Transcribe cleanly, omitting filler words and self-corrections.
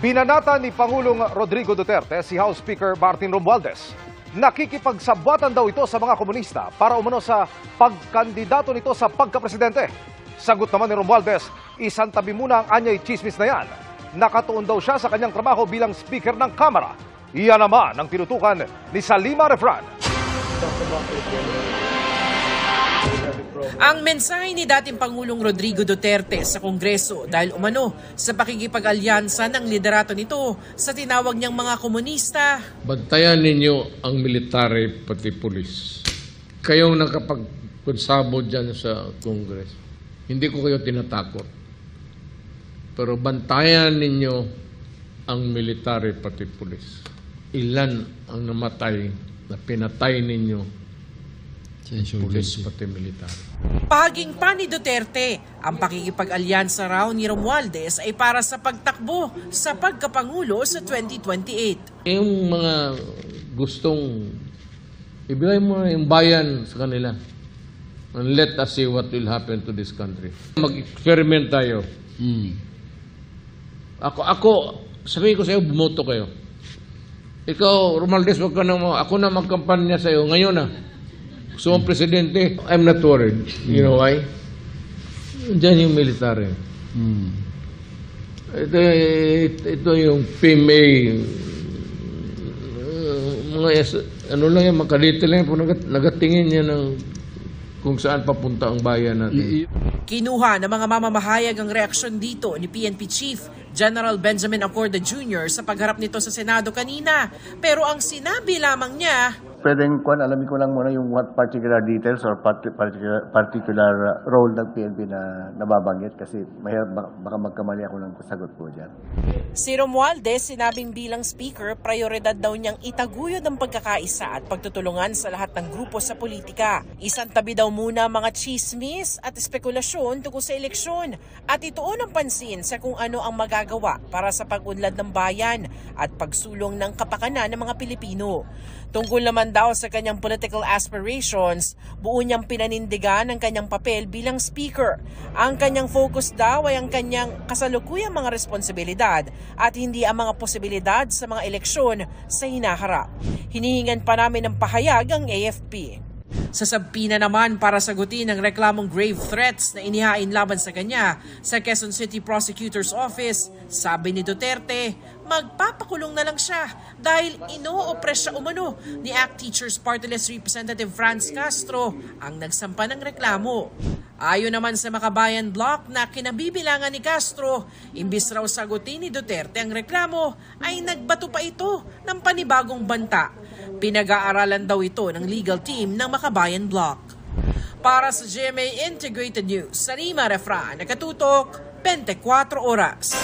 Binanata ni Pangulong Rodrigo Duterte si House Speaker Martin Romualdez. Nakikipagsabwatan daw ito sa mga komunista para umano sa pagkandidato nito sa pagkapresidente. Sagot naman ni Romualdez, isang tabi muna ang anyay chismis na yan. Nakatuon daw siya sa kanyang trabaho bilang Speaker ng Kamara. Iyan naman ang tinutukan ni Salima Refran. Ang mensahe ni dating Pangulong Rodrigo Duterte sa Kongreso dahil umano sa pakikipag-alyansa ng liderato nito sa tinawag niyang mga komunista. Bantayan ninyo ang military pati pulis. Kayong nakapagkonsabo dyan sa Kongreso. Hindi ko kayo tinatakot. Pero bantayan ninyo ang military pati pulis. Ilan ang namatay na pinatay ninyo pulis pati military. Pahaging pa ni Duterte, ang pakikipag-alyansa raw ni Romualdez ay para sa pagtakbo sa pagkapangulo sa 2028. Yung mga gustong ibigay mo yung bayan sa kanila. And let us see what will happen to this country. Mag-experiment tayo. Ako, sabihin ko sa iyo, bumoto kayo. Ikaw, Romualdez, wag ka na ako na magkampanya sa iyo ngayon na. So, ang presidente, I'm not worried. You know why? Diyan yung military. Ito yung PMA. Mga ano lang yan, makalitil lang yan. Nagatingin yan ng kung saan papunta ang bayan natin. Kinuha ng mga mamamahayag ang reaksyon dito ni PNP Chief General Benjamin Acorda Jr. sa pagharap nito sa Senado kanina. Pero ang sinabi lamang niya, pwedeng alamin ko lang muna yung what particular details or particular role ng PNP na nababanggit kasi mahirap baka magkamali ako ng sagot po dyan. Si Romualdez sinabing bilang speaker, prioridad daw niyang itaguyod ang pagkakaisa at pagtutulungan sa lahat ng grupo sa politika. Isang tabi daw muna mga chismis at espekulasyon tungkol sa eleksyon at ituon ang pansin sa kung ano ang magagawa para sa pag-unlad ng bayan at pagsulong ng kapakanan ng mga Pilipino. Tungkol naman daw sa kanyang political aspirations, buo niyang pinanindigan ang kanyang papel bilang speaker. Ang kanyang focus daw ay ang kanyang kasalukuyang mga responsibilidad at hindi ang mga posibilidad sa mga eleksyon sa hinaharap. Hinihingan pa namin ng pahayag ang AFP. Sa sabpina naman para sagutin ang reklamong grave threats na inihain laban sa kanya sa Quezon City Prosecutor's Office, sabi ni Duterte, magpapakulong na lang siya dahil ino-oppress siya umano ni ACT Teachers Party List Representative Franz Castro ang nagsampa ng reklamo. Ayon naman sa Makabayan Bloc na kinabibilangan ni Castro, imbis raw sagutin ni Duterte ang reklamo ay nagbato pa ito ng panibagong banta. Pinag-aaralan daw ito ng legal team ng Makabayan Bloc. Para sa GMA Integrated News, Salima Refran, nakatutok 24 oras.